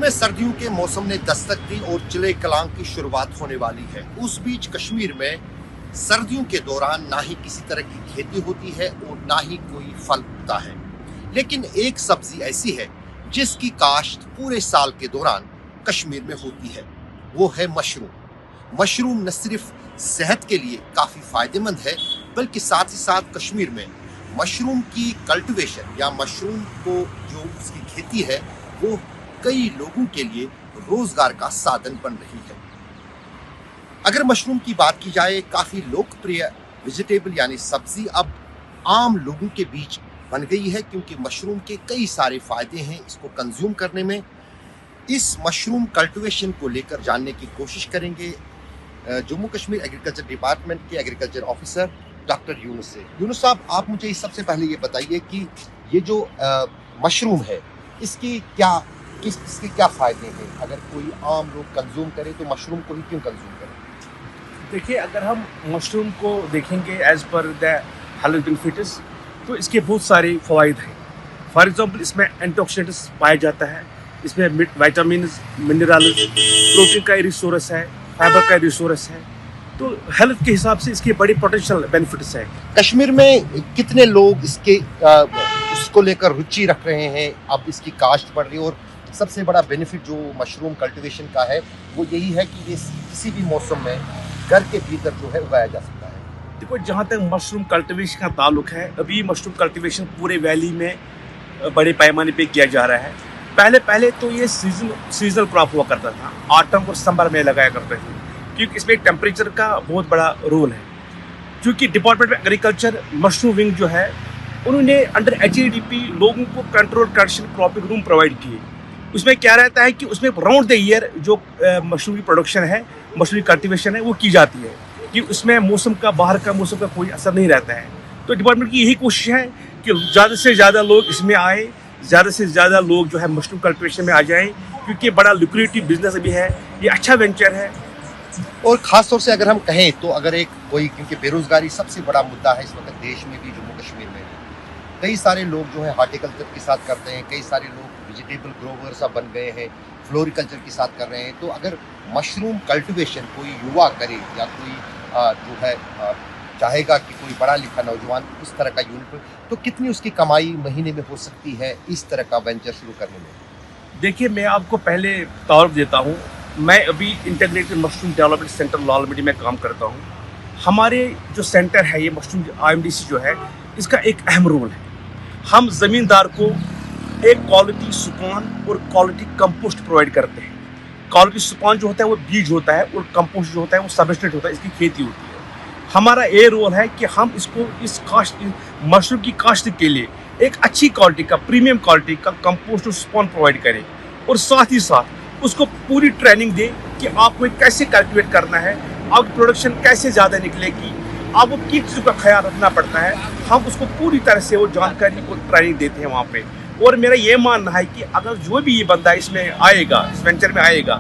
में सर्दियों के मौसम ने दस्तक दी और चिले कलां की शुरुआत होने वाली है। उस बीच कश्मीर में सर्दियों के दौरान ना ही किसी तरह की खेती होती है और ना ही कोई फल उगता है। लेकिन एक सब्जी ऐसी है जिसकी काश्त पूरे साल के दौरान कश्मीर में होती है, वो है मशरूम। मशरूम न सिर्फ सेहत के लिए काफी फायदेमंद है, बल्कि साथ ही साथ कश्मीर में मशरूम की कल्टीवेशन या मशरूम को जो उसकी खेती है वो कई लोगों के लिए रोजगार का साधन बन रही है। अगर मशरूम की बात की जाए, काफी लोकप्रिय वेजिटेबल यानी सब्जी अब आम लोगों के बीच बन गई है, क्योंकि मशरूम के कई सारे फायदे हैं इसको कंज्यूम करने में। इस मशरूम कल्टीवेशन को लेकर जानने की कोशिश करेंगे जम्मू कश्मीर एग्रीकल्चर डिपार्टमेंट के एग्रीकल्चर ऑफिसर डॉक्टर यूनुस से। यूनुस साहब, आप मुझे सबसे पहले ये बताइए कि ये जो मशरूम है इसकी इसके क्या फायदे हैं? अगर कोई आम लोग कंज्यूम करे तो मशरूम को ही क्यों कंज्यूम करें? देखिए, अगर हम मशरूम को देखेंगे as per the health benefits, तो इसके बहुत सारे फ़वाइद हैं। फॉर एग्जांपल, इसमें एंटीऑक्सीडेंट्स पाया जाता है, इसमें विटामिन, मिनरल्स, प्रोटीन का रिसोर्स है, फाइबर का रिसोर्स है। तो हेल्थ के हिसाब से इसके बड़े पोटेंशियल बेनिफिट्स हैं। कश्मीर में कितने लोग उसको लेकर रुचि रख रहे हैं? अब इसकी काश्त बढ़ रही है और सबसे बड़ा बेनिफिट जो मशरूम कल्टीवेशन का है वो यही है कि ये किसी भी मौसम में घर के भीतर जो है उगाया जा सकता है। देखो, जहाँ तक मशरूम कल्टीवेशन का ताल्लुक है, अभी मशरूम कल्टीवेशन पूरे वैली में बड़े पैमाने पे किया जा रहा है। पहले तो ये सीजनल क्रॉप हुआ करता था, ऑटम और समर में लगाया करते थे, क्योंकि इसमें टेम्परेचर का बहुत बड़ा रोल है। क्योंकि department of agriculture mushroom wing जो है, उन्होंने अंडर HADP लोगों को control condition cropping room provide किए। उसमें क्या रहता है कि उसमें राउंड द ईयर जो मशरूम की प्रोडक्शन है, मशरूम की कल्टीवेशन है, वो की जाती है कि उसमें बाहर का मौसम का कोई असर नहीं रहता है। तो डिपार्टमेंट की यही कोशिश है कि ज़्यादा से ज़्यादा लोग इसमें आए, ज़्यादा से ज़्यादा लोग जो है मशरूम कल्टीवेशन में आ जाएं, क्योंकि बड़ा लुक्रेटिव बिजनेस अभी है, ये अच्छा वेंचर है। और ख़ास तौर से अगर हम कहें तो क्योंकि बेरोजगारी सबसे बड़ा मुद्दा है इस वक्त देश में भी, जम्मू कश्मीर में भी कई सारे लोग जो है हार्टिकल्चर के साथ करते हैं, कई सारे लोग वेजिटेबल ग्रोवर्स अब बन गए हैं, फ्लोरिकल्चर के साथ कर रहे हैं। तो अगर मशरूम कल्टीवेशन कोई युवा करे या कोई जो है चाहेगा कि कोई पढ़ा लिखा नौजवान इस तरह का यूनिट, तो कितनी उसकी कमाई महीने में हो सकती है इस तरह का वेंचर शुरू करने में? देखिए, मैं आपको पहले तारुफ देता हूँ। मैं अभी integrated mushroom development centre Lalmandi में काम करता हूँ। हमारे जो सेंटर है, ये मशरूम IMDC जो है, इसका एक अहम रोल है। हम ज़मींदार को एक क्वालिटी सुपान और क्वालिटी कंपोस्ट प्रोवाइड करते हैं। क्वालिटी सुपान जो होता है वो बीज होता है, और कंपोस्ट जो होता है वो सबस्ट्रेट होता है, इसकी खेती होती है। हमारा ये रोल है कि हम मशरूम की काश्त के लिए एक अच्छी क्वालिटी का, प्रीमियम क्वालिटी का कंपोस्ट और सुपान प्रोवाइड करें, और साथ ही साथ उसको पूरी ट्रेनिंग दें कि आपको कैसे कल्टिवेट करना है, आपकी प्रोडक्शन कैसे ज़्यादा निकलेगी, आपको किस चीज़ों का ख्याल रखना पड़ता है। हम उसको पूरी तरह से वो जानकारी और ट्रेनिंग देते हैं वहाँ पे। और मेरा ये मानना है कि अगर जो भी ये बंदा इसमें आएगा, इस वेंचर में आएगा,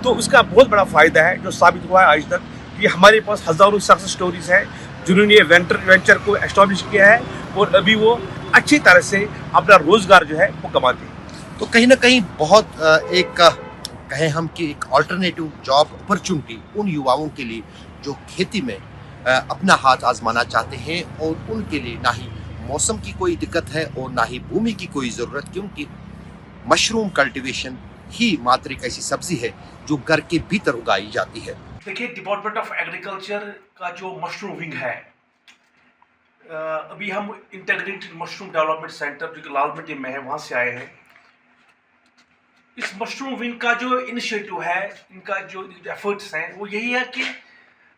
तो उसका बहुत बड़ा फ़ायदा है, जो साबित हुआ है आज तक। कि हमारे पास हज़ारों सक्सेस स्टोरीज़ हैं जिन्होंने ये वेंचर को एस्टैब्लिश किया है, और अभी वो अच्छी तरह से अपना रोज़गार जो है वो कमाते हैं। तो कहीं ना कहीं बहुत कहें हम कि एक अल्टरनेटिव जॉब अपॉर्चुनिटी उन युवाओं के लिए जो खेती में अपना हाथ आजमाना चाहते हैं, और उनके लिए ना ही मौसम की कोई दिक्कत है और ना ही भूमि की कोई ज़रूरत, क्योंकि मशरूम कल्टीवेशन ही मात्र एक ऐसी सब्जी है जो घर के भीतर उगाई जाती है। देखिए, डिपार्टमेंट ऑफ एग्रीकल्चर का जो मशरूम विंग है, अभी हम इंटीग्रेटेड मशरूम डेवलपमेंट सेंटर जो कि लालमंडी में है, वहाँ से आए हैं। इस मशरूम विंग का जो इनिशिएटिव है, इनका जो एफर्ट्स हैं, वो यही है कि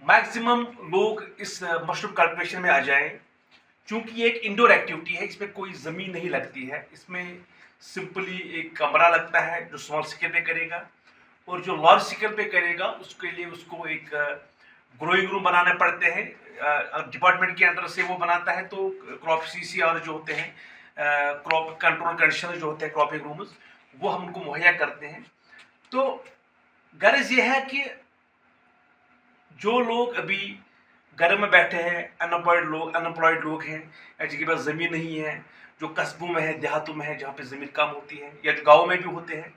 मैक्सिमम लोग इस मशरूम कल्टीवेशन में आ जाएं। क्योंकि ये एक इंडोर एक्टिविटी है, इसमें कोई ज़मीन नहीं लगती है, इसमें सिंपली एक कमरा लगता है जो स्मॉल स्केल पे करेगा, और जो लार्ज स्केल पे करेगा उसके लिए उसको एक ग्रोइंग रूम बनाने पड़ते हैं। डिपार्टमेंट के अंडर से वो बनाता है, तो क्रॉप CCR जो होते हैं, क्रॉप कंट्रोल कंडीशन जो होते हैं, क्रॉपिंग रूम्स, वो हम उनको मुहैया करते हैं। तो गर्ज ये है कि जो लोग अभी घर में बैठे हैं, अनएम्प्लॉयड लोग हैं, या जिनके पास ज़मीन नहीं है, जो कस्बों में है, देहातों में है, जहाँ पे ज़मीन कम होती है, या गाँव में भी होते हैं,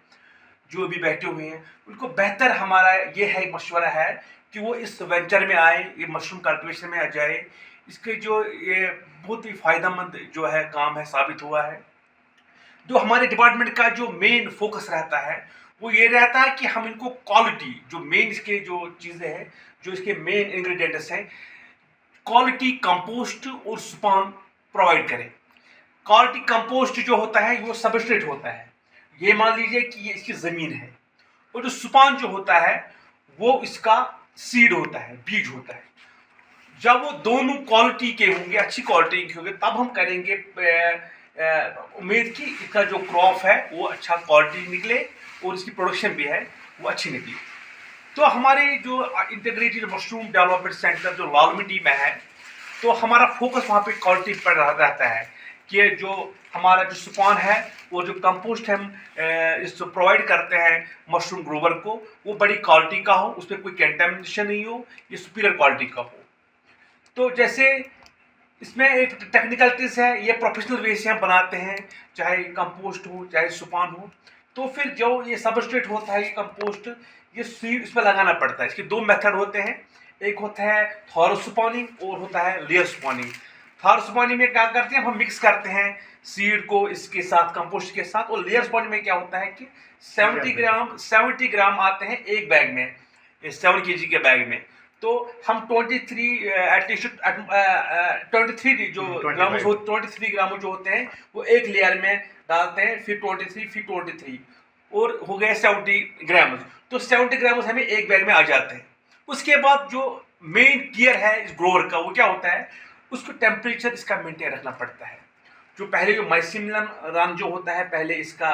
जो भी बैठे हुए हैं उनको बेहतर हमारा ये है मशवरा है कि वो इस वेंचर में आए, ये मशरूम कल्टीवेशन में आ जाए। इसके जो ये बहुत ही फ़ायदेमंद जो है काम है साबित हुआ है। जो हमारे डिपार्टमेंट का जो मेन फोकस रहता है वो ये रहता है कि हम इनको क्वालिटी, जो मेन इसके जो चीज़ें हैं, जो इसके मेन इंग्रेडिएंट्स हैं, क्वालिटी कंपोस्ट और स्पान प्रोवाइड करें। क्वालिटी कंपोस्ट जो होता है वो सबस्ट्रेट होता है, ये मान लीजिए कि ये इसकी ज़मीन है, और जो स्पान जो होता है वो इसका सीड होता है, बीज होता है। जब वो दोनों क्वालिटी के होंगे, अच्छी क्वालिटी के होंगे, तब हम करेंगे उम्मीद कि इसका जो क्रॉप है वो अच्छा क्वालिटी निकले और इसकी प्रोडक्शन भी है वो अच्छी निकले। तो हमारे जो इंटीग्रेटेड मशरूम डेवलपमेंट सेंटर जो लालमिटी में है, तो हमारा फोकस वहाँ पे क्वालिटी पर रहता है कि जो हमारा जो स्पान है वो जो कंपोस्ट हम इस प्रोवाइड करते हैं मशरूम ग्रोवर को, वो बड़ी क्वालिटी का हो, उसमें कोई कंटेमिनेशन नहीं हो, ये सुपीरियर क्वालिटी का हो। तो जैसे इसमें एक टेक्निकलिटीज है, ये प्रोफेशनल वे से हम बनाते हैं, चाहे कंपोस्ट हो चाहे सुपान हो। तो फिर जो ये सबस्ट्रेट होता है, ये कंपोस्ट, ये सीड इसमें लगाना पड़ता है। इसके दो मेथड होते हैं, एक होता है थॉरोस्पानिंग और होता है लेयर स्पानिंग। थॉरोस्पानिंग में क्या करते हैं, हम मिक्स करते हैं सीड को इसके साथ, कंपोस्ट के साथ। और लेयर स्पानिंग में क्या होता है कि 70 ग्राम आते हैं एक बैग में, 7 kg के बैग में। तो हम 23 एटलीस्ट 23 जो ग्राम 23 ग्राम जो होते हैं वो एक लेयर में डालते हैं, फिर 23 और हो गए 70 ग्राम। तो 70 ग्राम हमें एक बैग में आ जाते हैं। उसके बाद जो मेन केयर है इस ग्रोवर का वो क्या होता है, उसको टेम्परेचर इसका मेंटेन रखना पड़ता है। जो पहले जो माइसिमिलम रन जो होता है, पहले इसका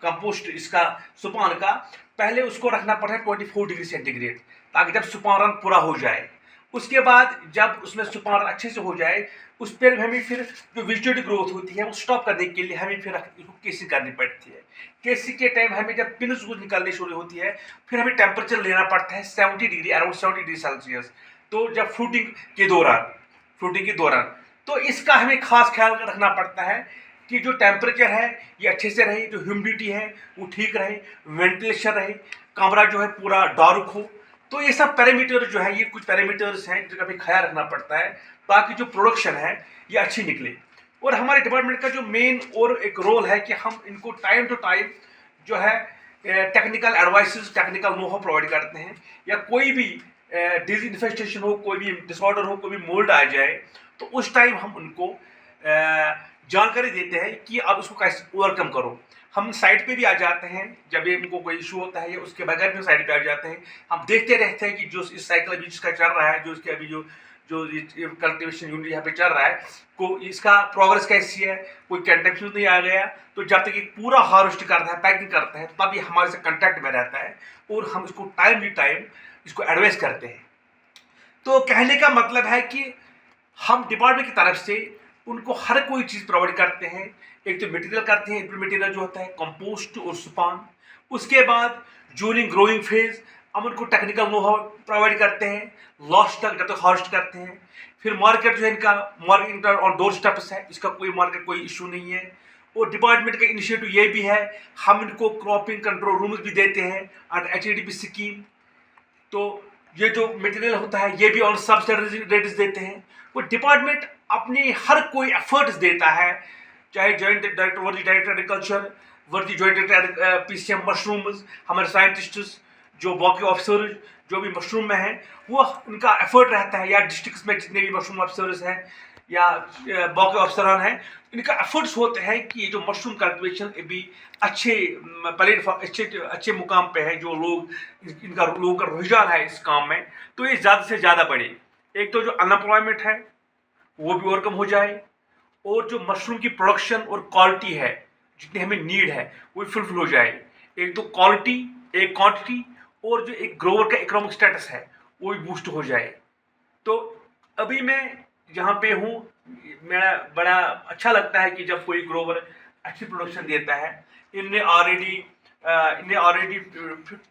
कंपोस्ट, इसका सुपान का, पहले उसको रखना पड़ता है 24 डिग्री सेंटीग्रेड, ताकि जब सुपान रन पूरा हो जाए, उसके बाद जब उसमें सुपान अच्छे से हो जाए, उस पर हमें फिर जो वेजिटेटिव ग्रोथ होती है वो स्टॉप करने के लिए हमें फिर इसको केसिंग करनी पड़ती है। केसिंग के टाइम हमें जब पिन्स निकलनी शुरू होती है, फिर हमें टेम्परेचर लेना पड़ता है 70 डिग्री, अराउंड 70 डिग्री सेल्सियस। तो जब फ्रूटिंग के दौरान तो इसका हमें खास ख्याल रखना पड़ता है कि जो टेम्परेचर है ये अच्छे से रहे, जो ह्यूमिडिटी है वो ठीक रहे, वेंटिलेशन रहे, कमरा जो है पूरा डार्क हो। तो ये सब पैरामीटर जो है, ये कुछ पैरामीटर्स हैं जिनका भी ख्याल रखना पड़ता है ताकि जो प्रोडक्शन है ये अच्छी निकले। और हमारे डिपार्टमेंट का जो मेन और एक रोल है कि हम इनको टाइम टू टाइम जो है technical advices, technical know how provide करते हैं। या कोई भी डिजीज इन्फेस्टेशन हो, कोई भी डिसऑर्डर हो, कोई भी मोल्ड आ जाए, तो उस टाइम हम उनको जानकारी देते हैं कि आप उसको कैसे ओवरकम करो। हम साइट पे भी आ जाते हैं जब ये इनको कोई इशू होता है, या उसके बगैर भी साइट पे आ जाते हैं। हम देखते रहते हैं कि जो इस साइकिल अभी जिसका चल रहा है, जो इसके अभी जो कल्टिवेशन यूनिट यहाँ पे चल रहा है, को इसका प्रोग्रेस कैसी है, कोई कंटेमिनेशन नहीं आ गया। तो जब तक ये पूरा हार्वेस्ट करता है, पैकिंग करता है, तब ये हमारे से कंटेक्ट में रहता है और हम इसको टाइम इसको एडवाइस करते हैं। तो कहने का मतलब है कि हम डिपार्टमेंट की तरफ से उनको हर कोई चीज़ प्रोवाइड करते हैं। एक तो मटेरियल करते हैं, इनपुट मटेरियल जो होता है कंपोस्ट और सुपान। उसके बाद ड्यूरिंग ग्रोइंग फेज हम उनको टेक्निकल नो हाउ प्रोवाइड करते हैं, लास्ट तक जब तक हार्वेस्ट करते हैं। फिर मार्केट जो है इनका ऑन डोर स्टेप्स है, इसका कोई मार्केट कोई इशू नहीं है। और डिपार्टमेंट का इनिशिएटिव ये भी है, हम इनको क्रॉपिंग कंट्रोल रूम्स भी देते हैं अंडर HADP स्कीम। तो ये जो मटेरियल होता है ये भी ऑन सब्सिडी रेट्स देते हैं। वो डिपार्टमेंट अपनी हर कोई एफर्ट्स देता है, चाहे जॉइंट डायरेक्टर, वर्दी डायरेक्टर एग्रीकल्चर, वर्दी जॉइंट डायरेक्टर PCM मशरूम्स, हमारे साइंटिस्ट्स, जो बाकी ऑफिसर्स जो भी मशरूम में हैं, वो उनका एफर्ट रहता है, या डिस्ट्रिक्ट्स में जितने भी मशरूम ऑफिसर्स हैं या बाकी अफसरान हैं, इनका एफर्ट्स होते हैं कि ये जो मशरूम कल्टिवेशन भी अच्छे प्लेटफॉर्म, अच्छे मुकाम पे है। जो लोग लोगों का रुझान है इस काम में, तो ये ज़्यादा से ज़्यादा बढ़े। एक तो जो अनएम्प्लॉयमेंट है वो भी ओवरकम हो जाए, और जो मशरूम की प्रोडक्शन और क्वालिटी है, जितनी हमें नीड है, वो फुलफिल हो जाए। एक तो क्वालिटी, एक क्वांटिटी, और जो एक ग्रोवर का इकोनॉमिक स्टेटस है वो भी बूस्ट हो जाए। तो अभी मैं जहाँ पे हूँ, मेरा बड़ा अच्छा लगता है कि जब कोई ग्रोवर अच्छी प्रोडक्शन देता है। इनने ऑलरेडी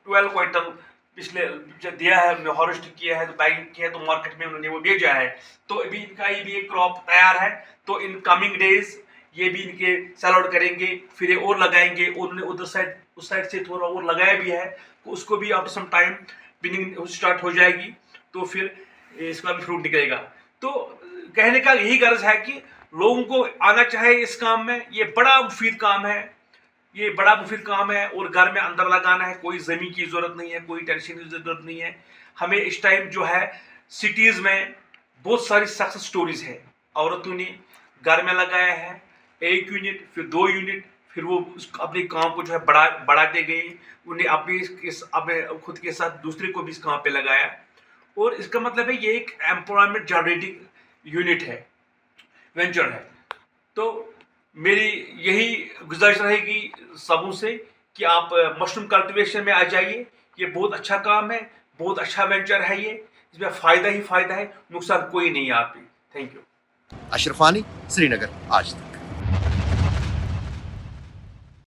12 क्विंटल पिछले दिया है, हार्वेस्ट किया है, तो बैगिंग किया है, तो मार्केट में उन्होंने वो भेजा है। तो अभी इनका ये भी एक क्रॉप तैयार है। तो इन कमिंग डेज ये भी इनके सेल आउट करेंगे, फिर ये और लगाएंगे, और उन्होंने उधर साइड उस साइड से थोड़ा और लगाया भी है, तो उसको भी after some time binning start हो जाएगी, तो फिर इसका भी फ्रूट निकलेगा। तो कहने का यही गर्ज है कि लोगों को आना चाहिए इस काम में। ये बड़ा मुफीद काम है, ये बड़ा मुफीद काम है, और घर में अंदर लगाना है, कोई ज़मीन की ज़रूरत नहीं है, कोई टेंशन की ज़रूरत नहीं है। हमें इस टाइम जो है सिटीज़ में बहुत सारी सक्सेस स्टोरीज है, औरतों ने घर में लगाया है 1 यूनिट, फिर 2 यूनिट, फिर वो अपने काम को जो है बढ़ाते गए, उन्हें अपने खुद के साथ दूसरे को भी इस काम पे लगाया, और इसका मतलब है ये एक एम्प्लॉयमेंट जनरेटिंग यूनिट है, वेंचर है। तो मेरी यही गुजारिश रहेगी सबों से कि आप मशरूम कल्टीवेशन में आ जाइए। ये बहुत अच्छा काम है, बहुत अच्छा वेंचर है, ये इसमें फ़ायदा ही फ़ायदा है, नुकसान कोई नहीं है आप पे। Thank you. अशरफानी, श्रीनगर, आज तक।